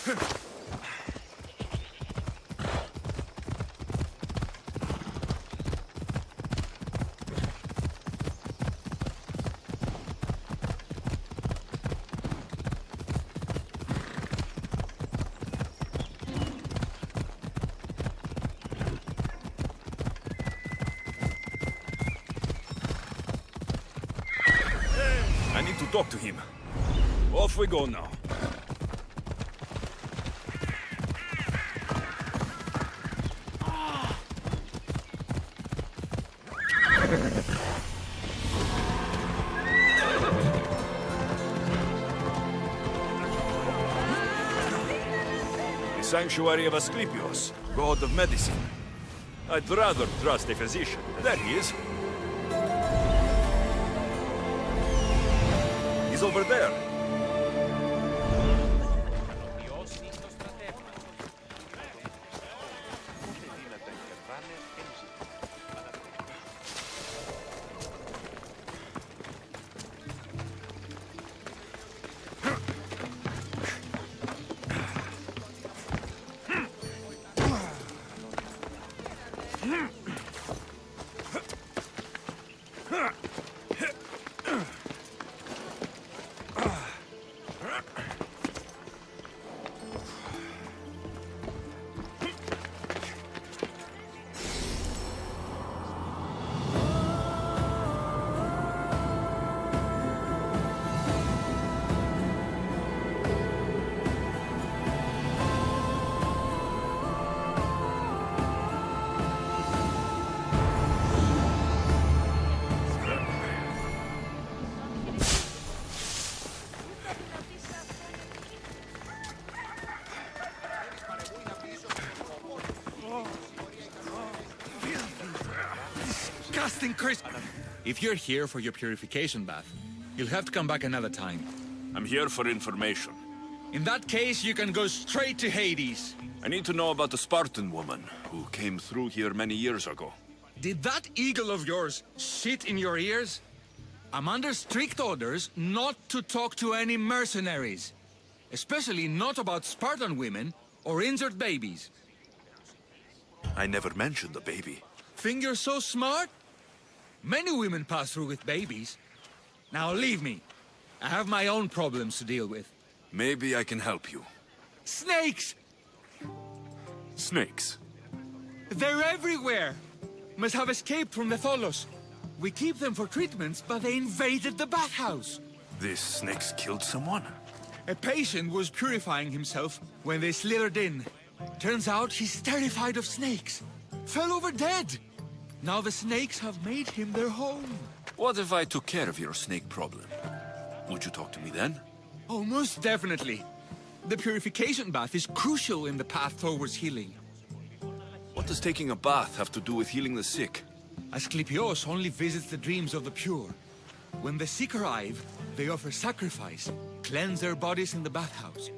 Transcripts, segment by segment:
I need to talk to him. Off we go now. The Sanctuary of Asclepios, god of medicine. I'd rather trust a physician. There he is. He's over there. Disgusting crisp! If you're here for your purification bath, you'll have to come back another time. I'm here for information. In that case, you can go straight to Hades. I need to know about the Spartan woman who came through here many years ago. Did that eagle of yours shit in your ears? I'm under strict orders not to talk to any mercenaries. Especially not about Spartan women or injured babies. I never mentioned the baby. Think you're so smart? Many women pass through with babies. Now leave me. I have my own problems to deal with. Maybe I can help you. Snakes! Snakes? They're everywhere! Must have escaped from the Tholos. We keep them for treatments, but they invaded the bathhouse. These snakes killed someone? A patient was purifying himself when they slithered in. Turns out he's terrified of snakes. Fell over dead. Now the snakes have made him their home. What if I took care of your snake problem? Would you talk to me then? Oh, most definitely. The purification bath is crucial in the path towards healing. What does taking a bath have to do with healing the sick? Asclepios only visits the dreams of the pure. When the sick arrive, they offer sacrifice, cleanse their bodies in the bathhouse.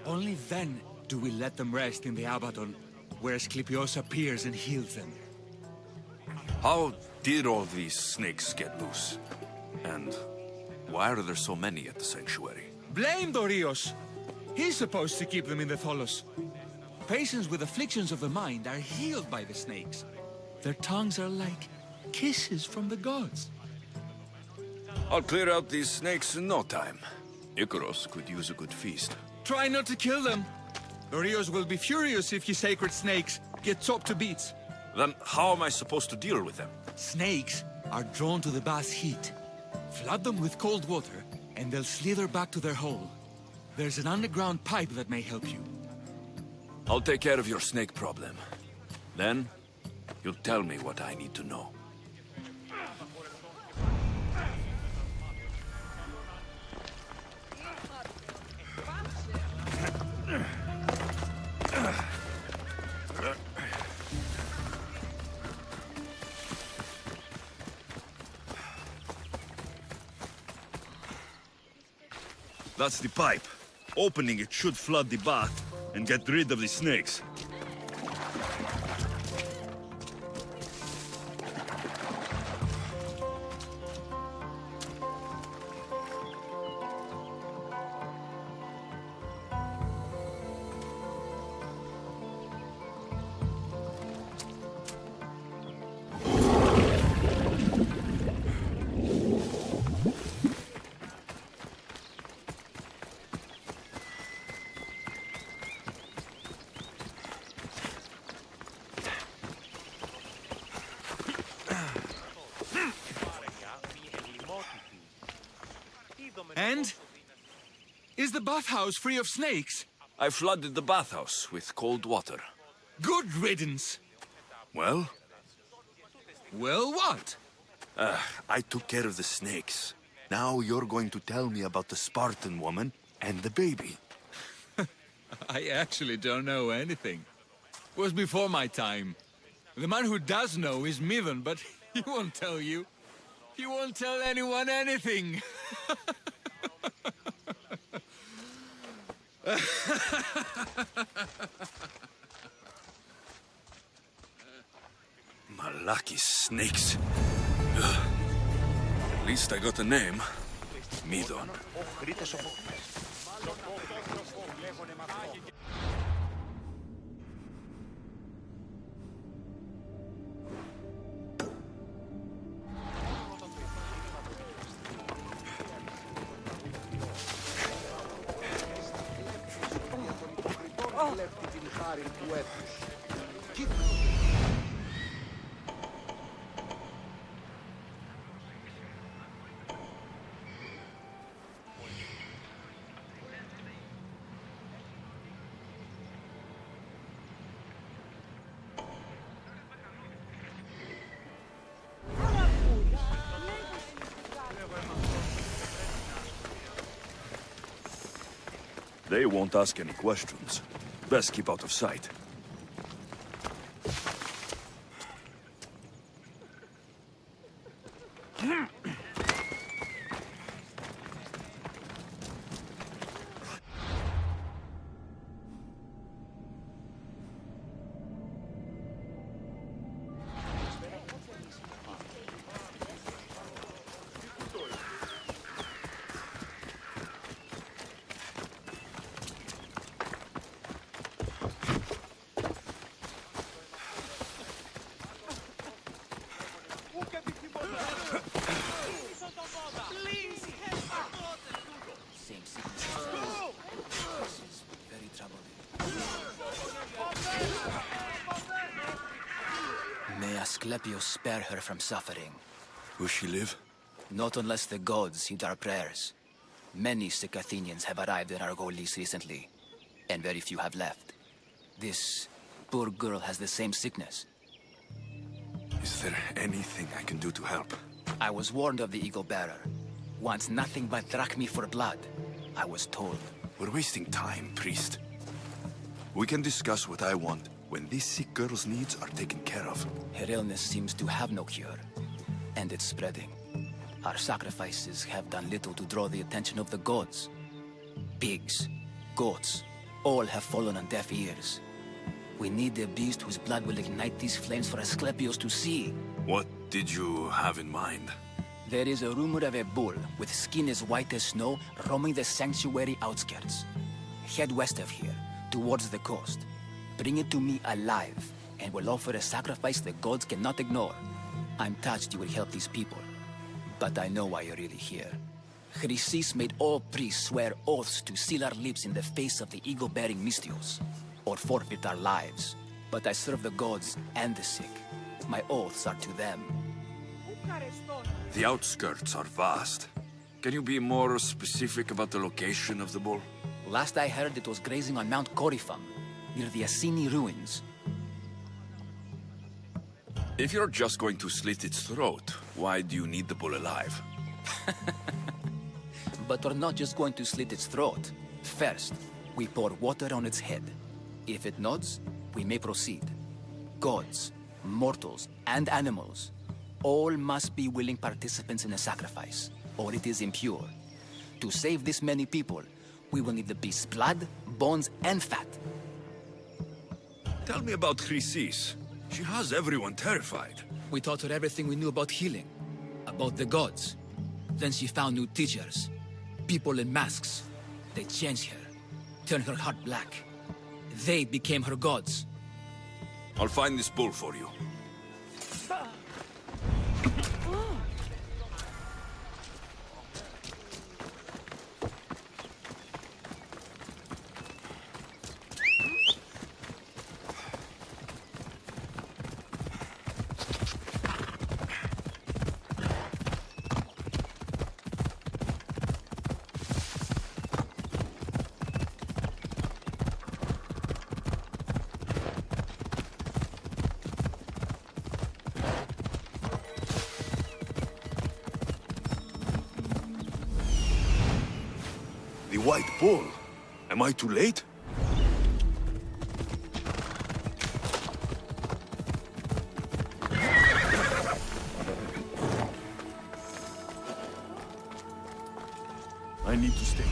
Only then do we let them rest in the Abaddon, where Asclepios appears and heals them. How did all these snakes get loose? And why are there so many at the sanctuary? Blame Dorios! He's supposed to keep them in the Tholos. Patients with afflictions of the mind are healed by the snakes. Their tongues are like kisses from the gods. I'll clear out these snakes in no time. Icaros could use a good feast. Try not to kill them. Dorios will be furious if you sacred snakes get chopped to bits. Then how am I supposed to deal with them? Snakes are drawn to the bath's heat. Flood them with cold water, and they'll slither back to their hole. There's an underground pipe that may help you. I'll take care of your snake problem. Then, you'll tell me what I need to know. That's the pipe. Opening it should flood the bath and get rid of the snakes. And? Is the bathhouse free of snakes? I flooded the bathhouse with cold water. Good riddance. Well? Well, what? I took care of the snakes. Now you're going to tell me about the Spartan woman and the baby. I actually don't know anything. Was before my time. The man who does know is Midon, but he won't tell you. He won't tell anyone anything. Malaki snakes. Ugh. At least I got a name. Midon. They won't ask any questions. Best keep out of sight. May Asclepius spare her from suffering. Will she live? Not unless the gods heed our prayers. Many sick Athenians have arrived in Argolis recently, and very few have left. This poor girl has the same sickness. Is there anything I can do to help? I was warned of the Eagle Bearer. Wants nothing but drachmi for blood. I was told. We're wasting time, priest. We can discuss what I want when this sick girl's needs are taken care of. Her illness seems to have no cure, and it's spreading. Our sacrifices have done little to draw the attention of the gods. Pigs, goats, all have fallen on deaf ears. We need a beast whose blood will ignite these flames for Asclepius to see. What did you have in mind? There is a rumor of a bull with skin as white as snow roaming the sanctuary outskirts. Head west of here, towards the coast. Bring it to me alive, and we'll offer a sacrifice the gods cannot ignore. I'm touched you will help these people, but I know why you're really here. Chrysis made all priests swear oaths to seal our lips in the face of the eagle-bearing Mystios, or forfeit our lives. But I serve the gods and the sick. My oaths are to them. The outskirts are vast. Can you be more specific about the location of the bull? Last I heard, it was grazing on Mount Corifum, near the Assini ruins. If you're just going to slit its throat, why do you need the bull alive? But we're not just going to slit its throat. First, we pour water on its head. If it nods, we may proceed. Gods, mortals, and animals, all must be willing participants in a sacrifice, or it is impure. To save this many people, we will need the beast's blood, bones, and fat. Tell me about Chrysis. She has everyone terrified. We taught her everything we knew about healing, about the gods. Then she found new teachers, people in masks. They changed her, turned her heart black. They became her gods. I'll find this bull for you. white bull. Am I too late? I need to stay.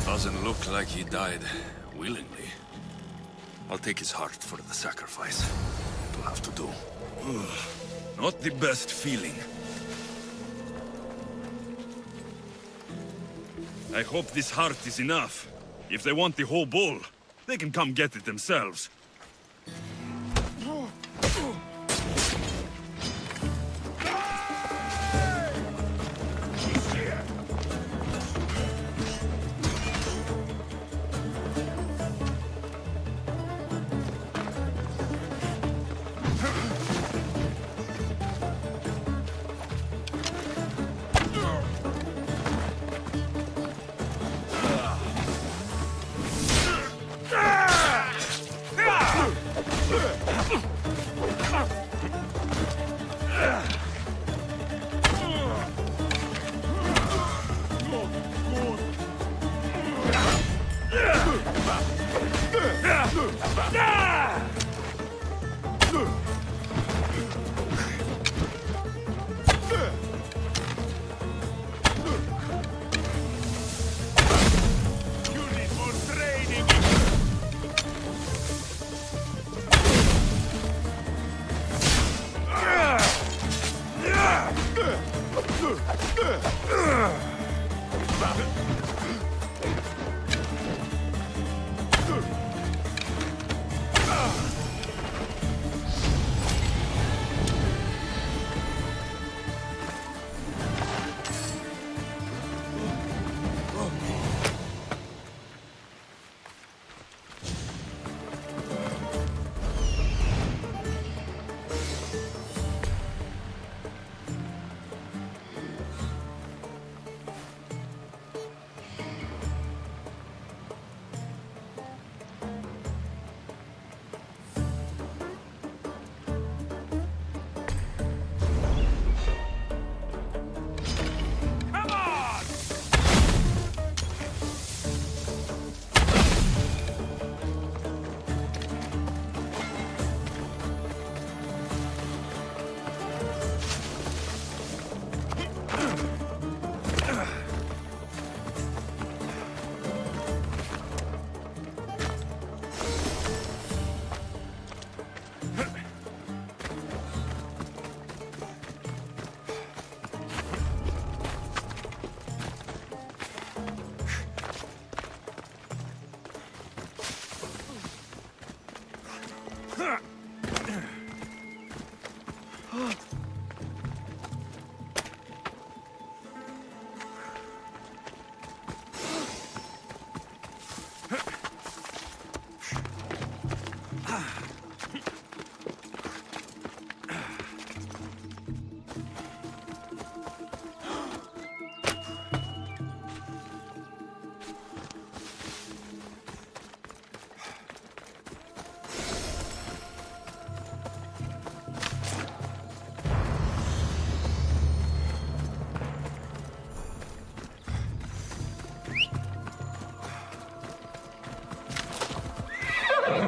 Doesn't look like he died willingly. I'll take his heart for the sacrifice. It'll have to do. Not the best feeling. I hope this heart is enough. If they want the whole bull, they can come get it themselves.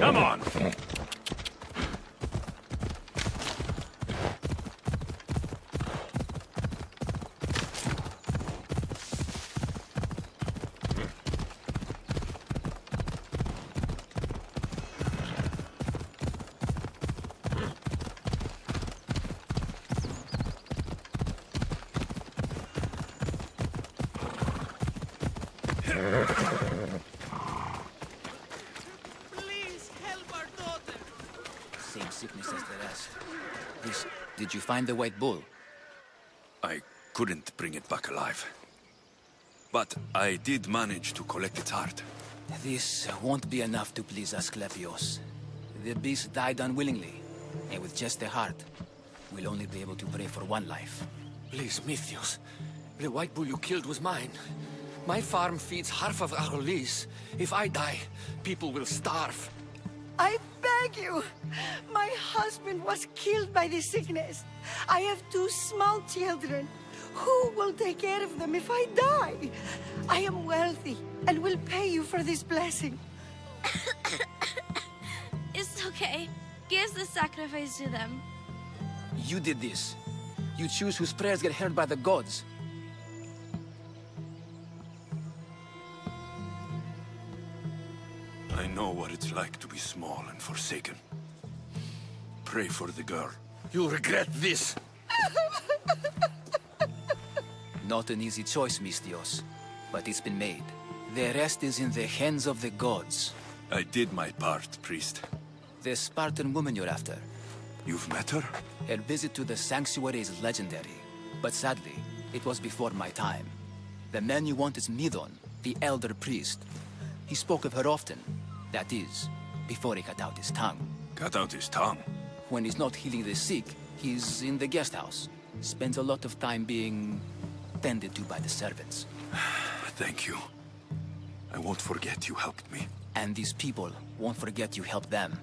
Come on! Same sickness as the rest. Did you find the white bull? I couldn't bring it back alive. But I did manage to collect its heart. This won't be enough to please Asclepios. The beast died unwillingly, and with just a heart, we'll only be able to pray for one life. Please, Mythios. The white bull you killed was mine. My farm feeds half of Arolis. If I die, people will starve. I beg you! My husband was killed by the sickness. I have 2 small children. Who will take care of them if I die? I am wealthy and will pay you for this blessing. It's okay. Give the sacrifice to them. You did this. You choose whose prayers get heard by the gods. I know what it's like to be small and forsaken. Pray for the girl. You'll regret this. Not an easy choice, Mystios, but it's been made. The rest is in the hands of the gods. I did my part, priest. The Spartan woman you're after. You've met her? Her visit to the sanctuary is legendary, but sadly, it was before my time. The man you want is Midon, the elder priest. He spoke of her often. That is, before he cut out his tongue. Cut out his tongue? When he's not healing the sick, he's in the guest house. Spends a lot of time being tended to by the servants. Thank you. I won't forget you helped me. And these people won't forget you helped them.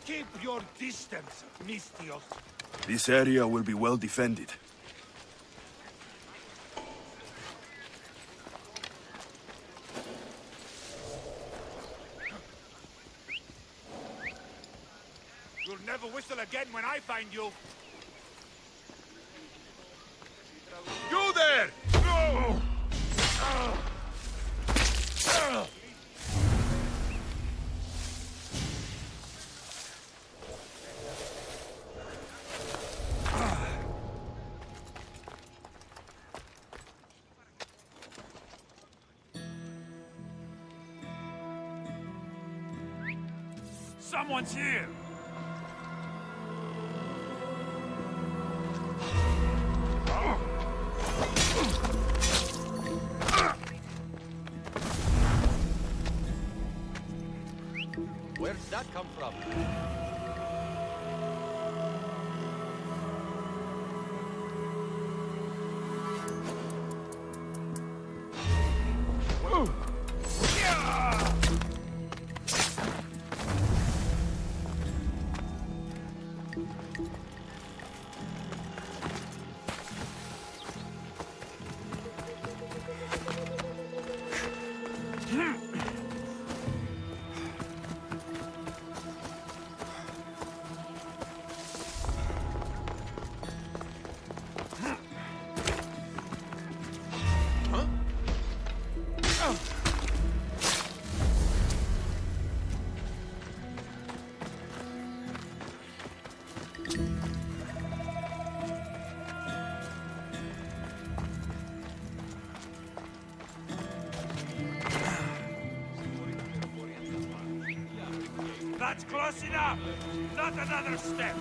Keep your distance, Mistios. This area will be well defended. You'll never whistle again when I find you. You there! No! Someone's here! Where'd that come from? That's close enough! Not another step!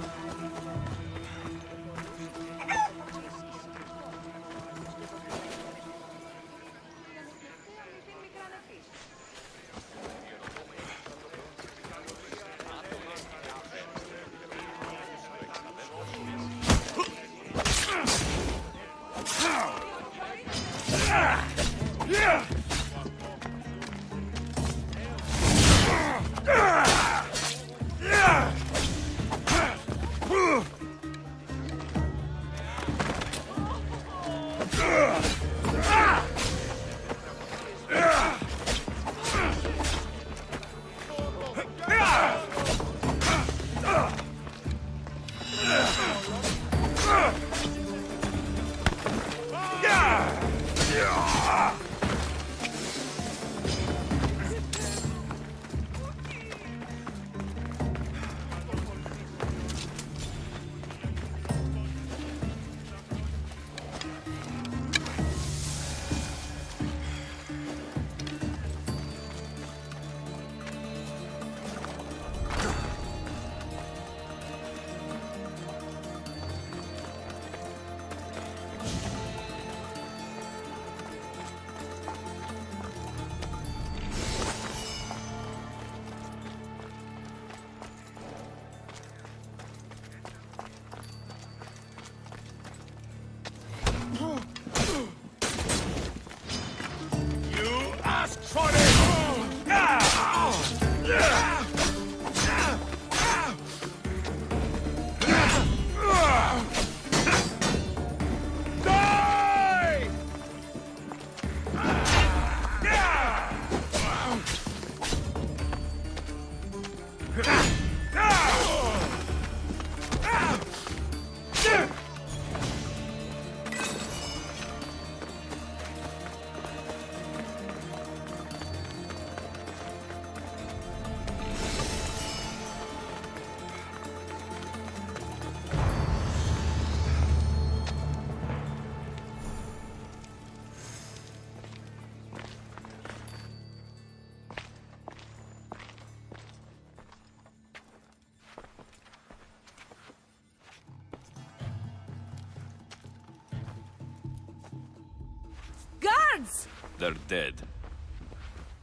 kids? They're dead.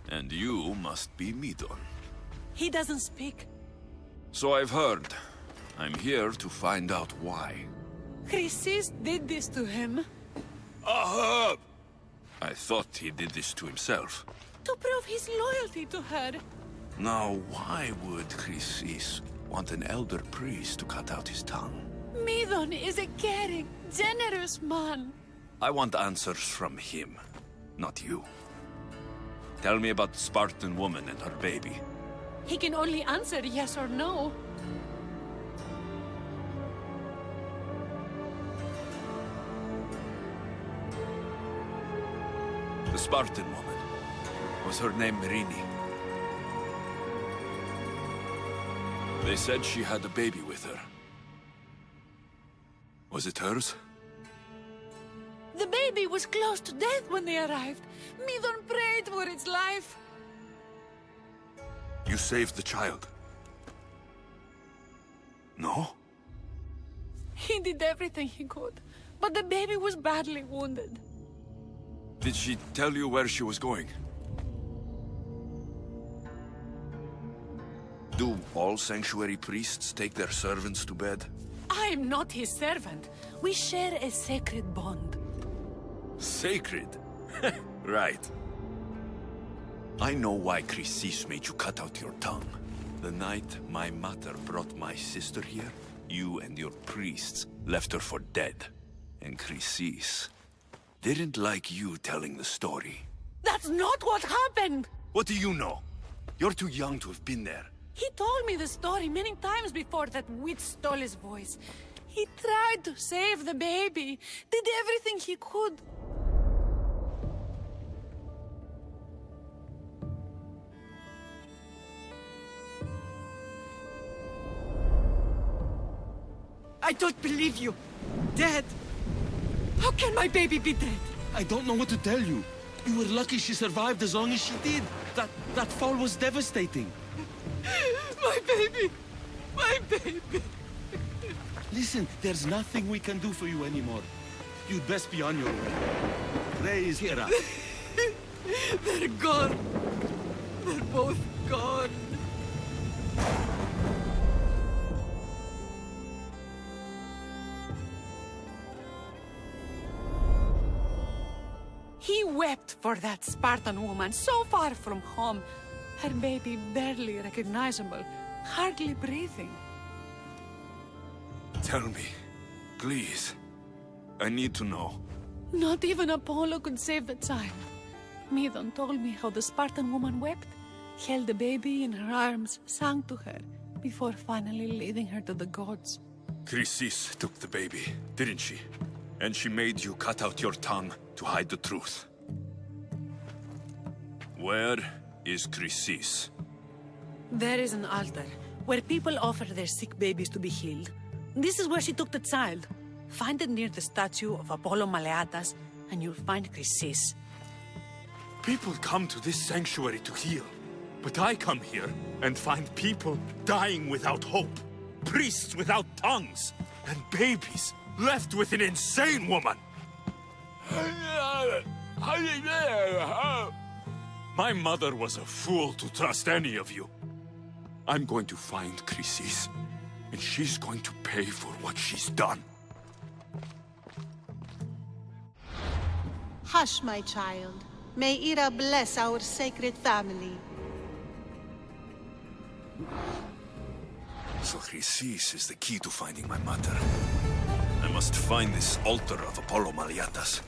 And you must be Midon. He doesn't speak. So I've heard. I'm here to find out why. Chrysis did this to him. Ahab! I thought he did this to himself. To prove his loyalty to her. Now, why would Chrysis want an elder priest to cut out his tongue? Midon is a caring, generous man. I want answers from him, not you. Tell me about the Spartan woman and her baby. He can only answer yes or no. The Spartan woman. Was her name Merini? They said she had a baby with her. Was it hers? The baby was close to death when they arrived. Midon prayed for its life. You saved the child. No? He did everything he could, but the baby was badly wounded. Did she tell you where she was going? Do all sanctuary priests take their servants to bed? I'm not his servant. We share a sacred bond. Sacred? Right. I know why Chrysis made you cut out your tongue. The night my mother brought my sister here, you and your priests left her for dead. And Chrysis didn't like you telling the story. That's not what happened! What do you know? You're too young to have been there. He told me the story many times before that witch stole his voice. He tried to save the baby, did everything he could. I don't believe you. Dead. How can my baby be dead? I don't know what to tell you. You were lucky she survived as long as she did. That fall was devastating. My baby! My baby! Listen, there's nothing we can do for you anymore. You'd best be on your way. Ray is here. They're gone. They're both gone. He wept for that Spartan woman so far from home. Her baby barely recognizable, hardly breathing. Tell me, please. I need to know. Not even Apollo could save the child. Midon told me how the Spartan woman wept, held the baby in her arms, sang to her, before finally leading her to the gods. Chrysis took the baby, didn't she? And she made you cut out your tongue to hide the truth. Where is Chrysis? There is an altar, where people offer their sick babies to be healed. This is where she took the child. Find it near the statue of Apollo Maleatas, and you'll find Chrysis. People come to this sanctuary to heal. But I come here and find people dying without hope. Priests without tongues. And babies left with an insane woman. My mother was a fool to trust any of you. I'm going to find Chrysis, and she's going to pay for what she's done. Hush, my child. May Ira bless our sacred family. So Chrysis is the key to finding my mother. I must find this altar of Apollo Maleatas.